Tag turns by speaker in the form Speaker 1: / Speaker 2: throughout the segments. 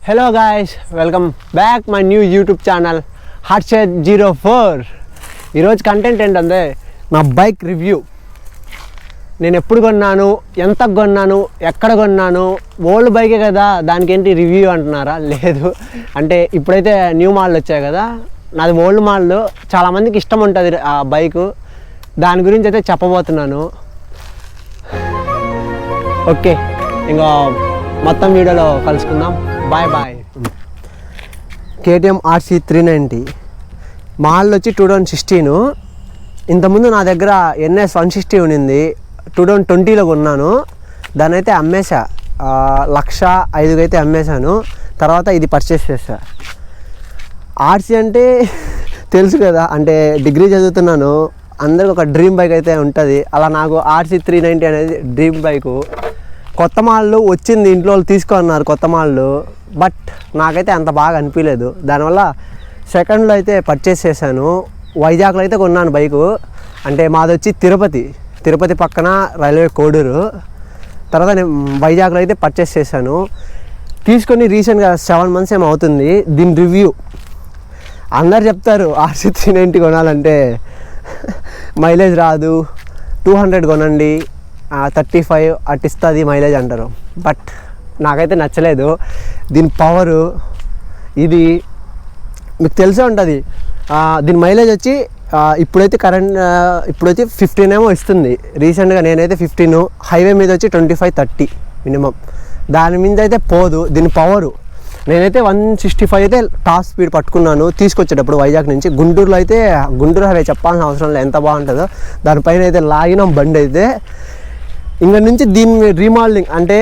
Speaker 1: Hello guys, welcome back my new YouTube channel Ktm ఈరోజు content ఏంటంటే నా bike review. నేను ఎప్పుడు కొన్నాను, ఎంత కొన్నాను, ఎక్కడ కొన్నాను, ఓల్డ్ బైకే కదా దానికి ఏంటి రివ్యూ అంటున్నారా? లేదు, అంటే ఇప్పుడైతే న్యూ మోడల్ వచ్చాయి కదా, నాది ఓల్డ్ మోడల్. చాలామందికి ఇష్టం ఉంటుంది ఆ బైకు, దాని గురించి అయితే చెప్పబోతున్నాను. ఓకే, ఇంకా మొత్తం వీడియోలో కలుసుకుందాం. Bye bye. KTM RC390 model వచ్చి 2016. ఇంతకుముందు నా దగ్గర NS 160 ఉన్నింది, 2020లో కొన్నాను. దాని అయితే అమ్మేశా, 1,05,000 అయితే అమ్మేశాను. తర్వాత ఇది పర్చేస్ చేశా. RC అంటే తెలుసు కదా, అంటే డిగ్రీ చదువుతున్నాను, అందరికి ఒక డ్రీమ్ బైక్ అయితే ఉంటుంది. అలా నాకు RC390 అనేది డ్రీమ్ బైకు. కొత్త మోడల్ వచ్చింది, ఇంట్లో వాళ్ళు తీసుకున్నారు కొత్త మోడల్, బట్ నాకైతే అంత బాగా అనిపించలేదు. దానివల్ల సెకండ్లో అయితే పర్చేస్ చేశాను. వైజాగ్లో అయితే కొన్నాను బైకు. అంటే మాది వచ్చి తిరుపతి పక్కన రైల్వే కోడూరు. తర్వాత నేను వైజాగ్లో అయితే పర్చేస్ చేశాను. తీసుకొని రీసెంట్గా 7 months ఏమో అవుతుంది. దీని రివ్యూ అందరు చెప్తారు, RC390 కొనాలంటే మైలేజ్ రాదు, 200 కొనండి, 35 అటు ఇస్తుంది మైలేజ్ అంటారు. బట్ నాకైతే నచ్చలేదు. దీని పవరు ఇది మీకు తెలిసే ఉంటుంది. దీని మైలేజ్ వచ్చి ఇప్పుడైతే 15 ఏమో ఇస్తుంది. రీసెంట్గా నేనైతే 15, హైవే మీద వచ్చి 25-30 మినిమం. దాని మీద అయితే పోదు. దీని పవరు నేనైతే 165 అయితే టాప్ స్పీడ్ పట్టుకున్నాను తీసుకొచ్చేటప్పుడు వైజాగ్ నుంచి. గుంటూరు హైవే చెప్పాల్సిన అవసరం లేదు, ఎంత బాగుంటుందో. దానిపైన అయితే లాగినాం బండి అయితే. ఇంకా నుంచి దీన్ని రీమోడలింగ్ అంటే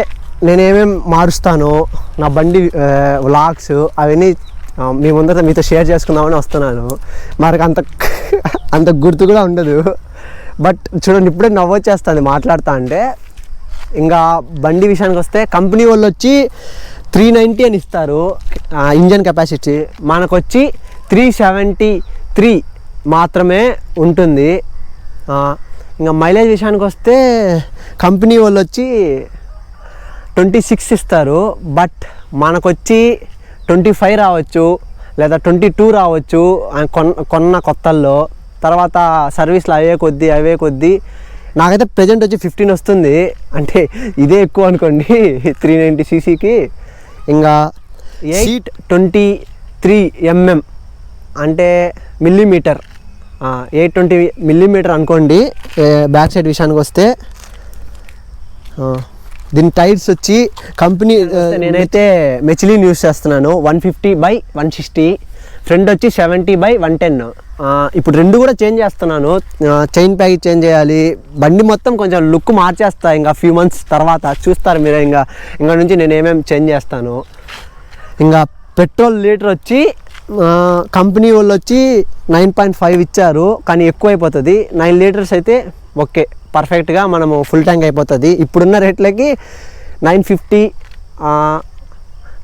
Speaker 1: నేనేమేమి మారుస్తానో, నా బండి వ్లాగ్స్ అవన్నీ మీ ముందర మీతో షేర్ చేసుకుందామని వస్తున్నాను. మనకు అంత గుర్తు కూడా ఉండదు. బట్ చూడండి, ఇప్పుడే నవ్వొచ్చేస్తుంది మాట్లాడుతా అంటే. ఇంకా బండి విషయానికి వస్తే, కంపెనీ వాళ్ళు వచ్చి 390 అని ఇస్తారు ఇంజన్ కెపాసిటీ. మనకు వచ్చి 373 మాత్రమే ఉంటుంది. ఇంకా మైలేజ్ విషయానికి వస్తే కంపెనీ వాళ్ళు వచ్చి 26 ఇస్తారు, బట్ మనకొచ్చి 25 రావచ్చు, లేదా 22 రావచ్చు కొన్న కొత్తల్లో. తర్వాత సర్వీస్లు అవే కొద్దీ నాకైతే ప్రజెంట్ వచ్చి 15 వస్తుంది. అంటే ఇదే ఎక్కువ అనుకోండి 390cc. ఇంకా 823 mm అంటే మిల్లీమీటర్, 820 mm అనుకోండి. బ్యాక్ సైడ్ విషయానికి వస్తే దీని టైర్స్ వచ్చి కంపెనీ నేనైతే మెచిలిన్ యూస్ చేస్తున్నాను, 150/160. ఫ్రంట్ వచ్చి 70/110. ఇప్పుడు రెండు కూడా చేంజ్ చేస్తున్నాను. చైన్ ప్యాకేజ్ చేంజ్ చేయాలి, బండి మొత్తం కొంచెం లుక్ మార్చేస్తా. ఇంకా ఫ్యూ మంత్స్ తర్వాత చూస్తారు మీరు. ఇంకా నుంచి నేను ఏమేమి చేంజ్ చేస్తాను. ఇంకా పెట్రోల్ లీటర్ వచ్చి కంపెనీ వాళ్ళు వచ్చి 9.5 ఇచ్చారు, కానీ ఎక్కువైపోతుంది. 9 లీటర్స్ అయితే ఓకే, పర్ఫెక్ట్గా మనము ఫుల్ ట్యాంక్ అయిపోతుంది. ఇప్పుడున్న రేట్లకి 950,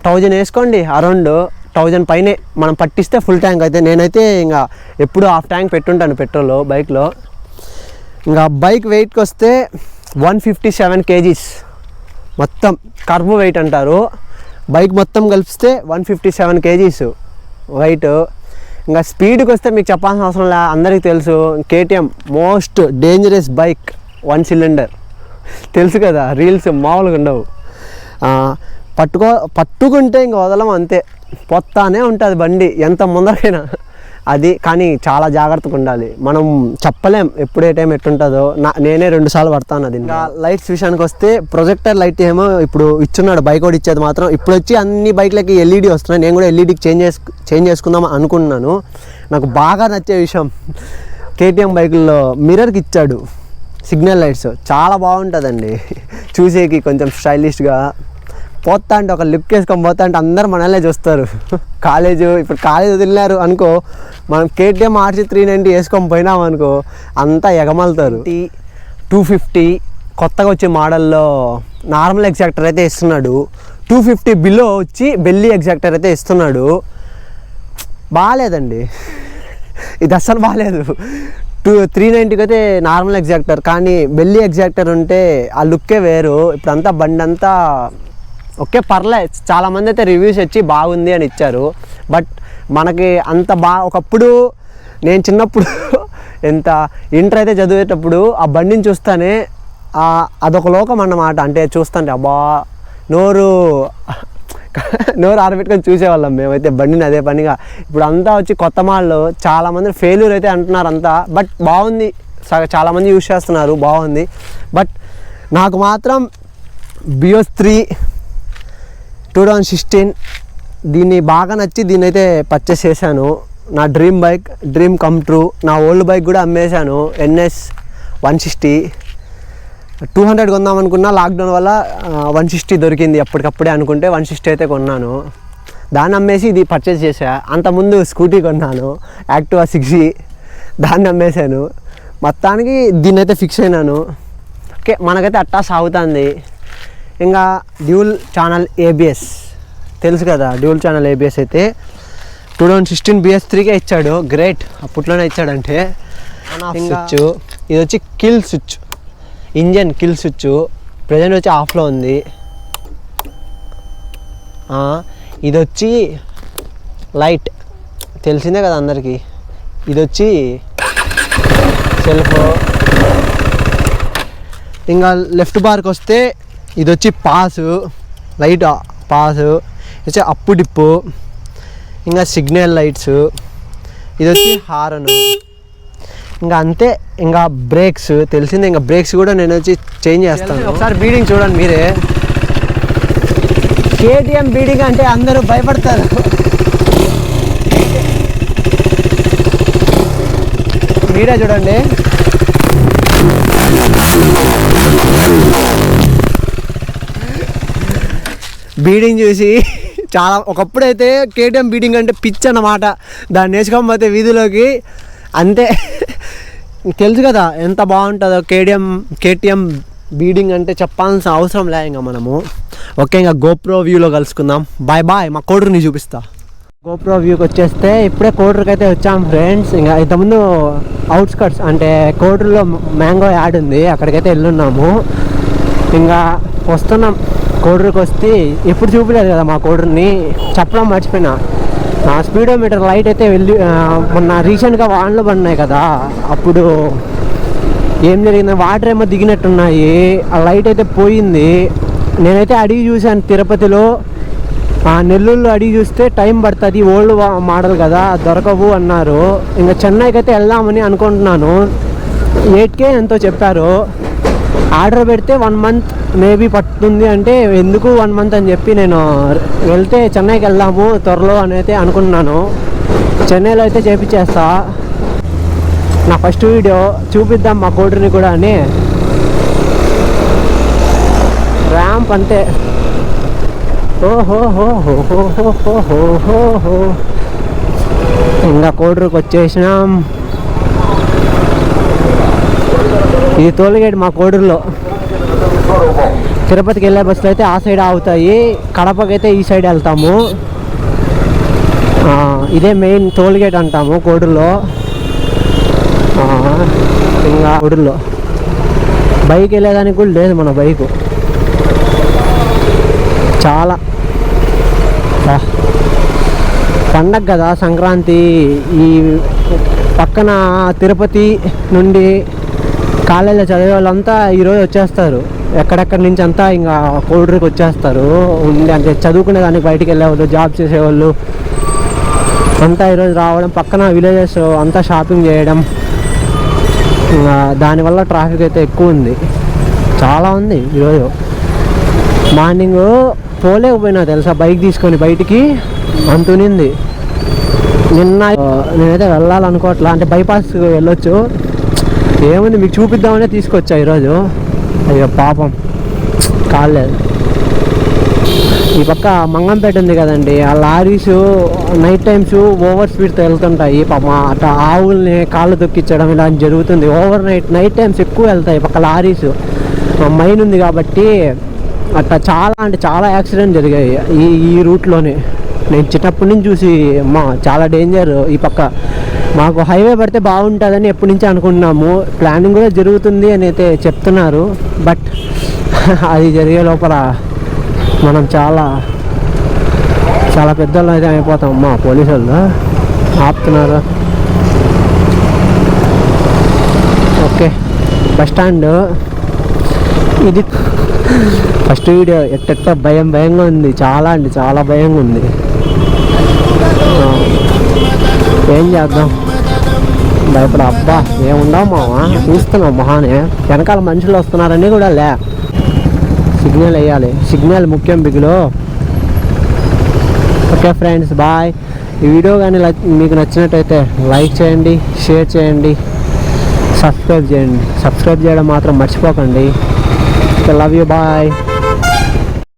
Speaker 1: 1000 వేసుకోండి, అరౌండ్ 1000 పైనే మనం పట్టిస్తే ఫుల్ ట్యాంక్ అయితే. నేనైతే ఇంకా ఎప్పుడు హాఫ్ ట్యాంక్ పెట్టుంటాను పెట్రోల్ బైక్లో. ఇంకా బైక్ వెయిట్కి వస్తే 157 kgs మొత్తం కర్వ్ వెయిట్ అంటారు. బైక్ మొత్తం కలిపిస్తే 157 kgs వెయిట్. ఇంకా స్పీడ్కి వస్తే మీకు చెప్పాల్సిన అవసరం లే, అందరికీ తెలుసు KTM most dangerous bike, 1 cylinder. తెలుసు కదా, రీల్స్ మామూలుగా ఉండవు. పట్టుకుంటే ఇంకా వదలం, అంతే పోతానే ఉంటుంది బండి ఎంత ముందరైనా. అది కానీ చాలా జాగ్రత్తగా ఉండాలి. మనం చెప్పలేం ఎప్పుడు ఏ టైం ఎట్టుంటుందో. నేనే 2 సార్లు పడతాను అది. ఇంకా లైట్స్ విషయానికి వస్తే, ప్రొజెక్టర్ లైట్ ఏమో ఇప్పుడు ఇచ్చున్నాడు బైక్ కూడా ఇచ్చేది మాత్రం. ఇప్పుడు వచ్చి అన్ని బైక్లకి LED వస్తున్నాయి. నేను కూడా LEDకి చేంజ్ చేసుకుందాం అనుకుంటున్నాను. నాకు బాగా నచ్చే విషయం, KTM బైకుల్లో మిర్రర్కి ఇచ్చాడు సిగ్నల్ లైట్స్, చాలా బాగుంటుందండి చూసేకి. కొంచెం స్టైలిష్గా పోతా అంటే, ఒక లిప్ వేసుకొని పోతా అంటే అందరు మనల్నే చూస్తారు. ఇప్పుడు కాలేజ్ వదిలినారు అనుకో, మనం KTM RC390 వేసుకొని పోయినాం అనుకో, అంతా ఎగమలుతారు. 250 కొత్తగా వచ్చే మోడల్లో నార్మల్ ఎగ్జాక్టర్ అయితే ఇస్తున్నాడు. 250 బిలో వచ్చి బెల్లీ ఎగ్జాక్టర్ అయితే ఇస్తున్నాడు. బాగాలేదండి ఇది, అస్సలు బాగాలేదు. 390కి అయితే నార్మల్ ఎగ్జాక్టర్, కానీ బెల్లీ ఎగ్జాక్టర్ ఉంటే ఆ లుక్కే వేరు. ఇప్పుడంతా బండి అంతా ఓకే పర్లేదు, చాలామంది అయితే రివ్యూస్ ఇచ్చి బాగుంది అని ఇచ్చారు. బట్ మనకి అంత ఒకప్పుడు నేను చిన్నప్పుడు ఎంత ఇంటర్ అయితే చదివేటప్పుడు ఆ బండిని చూస్తానే అదొక లోకం అన్నమాట. అంటే చూస్తుంటే అబ్బా నోరు ఆరబెట్టుకొని చూసేవాళ్ళం మేమైతే బండిని అదే పనిగా. ఇప్పుడు అంతా వచ్చి కొత్త మాల్లో చాలామంది ఫెయిల్యూర్ అయితే అంటున్నారు అంతా. బట్ బాగుంది, చాలామంది యూజ్ చేస్తున్నారు, బాగుంది. బట్ నాకు మాత్రం బియోస్ 3 2016 దీన్ని బాగా నచ్చి దీన్ని అయితే పర్చేస్ చేశాను. నా dream bike, dream come true. నా ఓల్డ్ బైక్ కూడా అమ్మేశాను, NS 160. 200 కొందాం అనుకున్నా, లాక్డౌన్ వల్ల 160 దొరికింది అప్పటికప్పుడే అనుకుంటే 160 అయితే కొన్నాను. దాన్ని అమ్మేసి ఇది పర్చేస్ చేశా. అంతకుముందు స్కూటీ కొన్నాను, యాక్టివా 6G, దాన్ని అమ్మేశాను. మొత్తానికి దీన్ని అయితే ఫిక్స్ అయినాను. ఓకే మనకైతే అట్టా సాగుతుంది. ఇంకా డ్యూల్ ఛానల్ ABS తెలుసు కదా, డ్యూల్ ఛానల్ ABS అయితే 2016 BS3కే ఇచ్చాడు. గ్రేట్, అప్పట్లోనే ఇచ్చాడంటే. స్విచ్ ఇది వచ్చి kill switch, engine kill switch. Present వచ్చి ఆఫ్లో ఉంది. ఇది వచ్చి లైట్ తెలిసిందే కదా అందరికీ. ఇది వచ్చి సెల్ఫ్. ఇంకా లెఫ్ట్ బార్కి వస్తే ఇది వచ్చి పాసు, లైట్ పాసు. ఇది వచ్చి అప్పు డిప్పు. ఇంకా సిగ్నల్ లైట్స్. ఇది వచ్చి హారను. ఇంకా అంతే. ఇంకా బ్రేక్స్ తెలిసిందే, ఇంకా బ్రేక్స్ కూడా నేను వచ్చి చేంజ్ చేస్తాను. ఒకసారి బీడింగ్ చూడండి మీరే. KTM బీడింగ్ అంటే అందరూ భయపడతారు. మీరే చూడండి. బీడింగ్ చూసి చాలా ఒకప్పుడైతే KTM బీడింగ్ అంటే పిచ్ అన్నమాట. దాన్ని నేర్చుకోకపోతే వీధిలోకి అంతే. తెలుసు కదా ఎంత బాగుంటుందో KTM బీడింగ్ అంటే చెప్పాల్సిన అవసరం లే ఇంకా మనము. ఓకే ఇంకా GoPro వ్యూలో కలుసుకుందాం. బాయ్. మా కోడూరుని చూపిస్తా. GoPro వ్యూకి వచ్చేస్తే ఇప్పుడే కోడూరుకి అయితే వచ్చాం ఫ్రెండ్స్. ఇంకా ఇంతకుముందు అవుట్స్కట్స్ అంటే కోడూరులో మ్యాంగో యాడ్ ఉంది, అక్కడికైతే వెళ్ళున్నాము. ఇంకా వస్తున్నాం. కోడూరుకి వస్తే ఎప్పుడు చూపలేదు కదా మా కోడూరుని, చెప్పడం మర్చిపోయినా. స్పీడోమీటర్ లైట్ అయితే మొన్న రీసెంట్గా వానలు పడినాయి కదా, అప్పుడు ఏం జరిగింది, వాటర్ ఏమో దిగినట్టున్నాయి, ఆ లైట్ అయితే పోయింది. నేనైతే అడిగి చూశాను తిరుపతిలో, నెల్లూరులో అడిగి చూస్తే టైం పడుతుంది, ఓల్డ్ మోడల్ కదా దొరకవు అన్నారు. ఇంకా చెన్నైకి అయితే వెళ్దామని అనుకుంటున్నాను. 8K ఎంతో చెప్పారు. ఆర్డర్ పెడితే 1 month మేబీ పడుతుంది అంటే ఎందుకు 1 month అని చెప్పి నేను వెళ్తే చెన్నైకి వెళ్దాము త్వరలో అని అయితే అనుకున్నాను. చెన్నైలో అయితే చేపించేస్తా. నా ఫస్ట్ వీడియో చూపిద్దాం మా కోడూరిని కూడా అని. ర్యాంప్ అంతే. ఇంకా కోడూరుకి వచ్చేసినాం. ఇది టోల్గేట్ మా కోడూరులో. తిరుపతికి వెళ్ళే బస్సులు అయితే ఆ సైడ్ ఆగుతాయి, కడపకి అయితే ఈ సైడ్ వెళ్తాము. ఇదే మెయిన్ టోల్గేట్ అంటాము కోడూరులో. ఇంకా కోడూరులో బైక్ వెళ్ళేదానికి కూడా లేదు మన బైకు. చాలా పండగ కదా సంక్రాంతి. ఈ పక్కన తిరుపతి నుండి కాలేజీలో చదివే వాళ్ళంతా ఈరోజు వచ్చేస్తారు, ఎక్కడెక్కడి నుంచి అంతా ఇంకా కోడూరుకి వచ్చేస్తారు. అంటే చదువుకునే దానికి బయటికి వెళ్ళేవాళ్ళు, జాబ్ చేసేవాళ్ళు అంతా ఈరోజు రావడం, పక్కన విలేజెస్ అంతా షాపింగ్ చేయడం. దానివల్ల ట్రాఫిక్ అయితే ఎక్కువ ఉంది, చాలా ఉంది. ఈరోజు మార్నింగ్ పోలేకపోయినా తెలుసా బైక్ తీసుకొని బయటికి, అంతునింది. నిన్న నేనైతే వెళ్ళాలనుకోవట్లా, అంటే బైపాస్ వెళ్ళొచ్చు, ఏముంది మీకు చూపిద్దామనే తీసుకొచ్చా ఈరోజు. అయ్యో పాపం కాలేదు. ఈ పక్క మంగంపేట ఉంది కదండి, ఆ లారీస్ నైట్ టైమ్స్ ఓవర్ స్పీడ్తో వెళ్తుంటాయి. పాపం అట్లా ఆవుల్ని కాళ్ళు తొక్కించడం ఇలా జరుగుతుంది. నైట్ టైమ్స్ ఎక్కువ వెళ్తాయి పక్క లారీస్. మైన్ ఉంది కాబట్టి అట్లా చాలా యాక్సిడెంట్ జరిగాయి ఈ రూట్లోనే. నేను చిన్నప్పటి నుంచి చూసి చాలా డేంజర్. ఈ పక్క మాకు హైవే పడితే బాగుంటుందని ఎప్పటి నుంచి అనుకుంటున్నాము, ప్లానింగ్ కూడా జరుగుతుంది అని అయితే చెప్తున్నారు. బట్ అది జరిగే లోపల మనం చాలా చాలా పెద్దోళ్ళు అయితే అయిపోతాం. మా పోలీసు వాళ్ళు ఆపుతున్నారు. ఓకే, బస్ స్టాండ్ ఇది. ఫస్ట్ వీడియో ఎట్ట భయంగా ఉంది, చాలా అంటే చాలా భయంగా ఉంది. ఏం చేద్దాం, భయపడ. అబ్బా ఏముండవు మావా, చూస్తున్నాం మొహానే. వెనకాల మనుషులు వస్తున్నారని కూడా లే. సిగ్నల్ వేయాలి, సిగ్నల్ ముఖ్యం బిగులో. Okay friends, bye. ఈ వీడియో కానీ మీకు నచ్చినట్టయితే లైక్ చేయండి, షేర్ చేయండి, సబ్స్క్రైబ్ చేయడం మాత్రం మర్చిపోకండి. Love you, bye.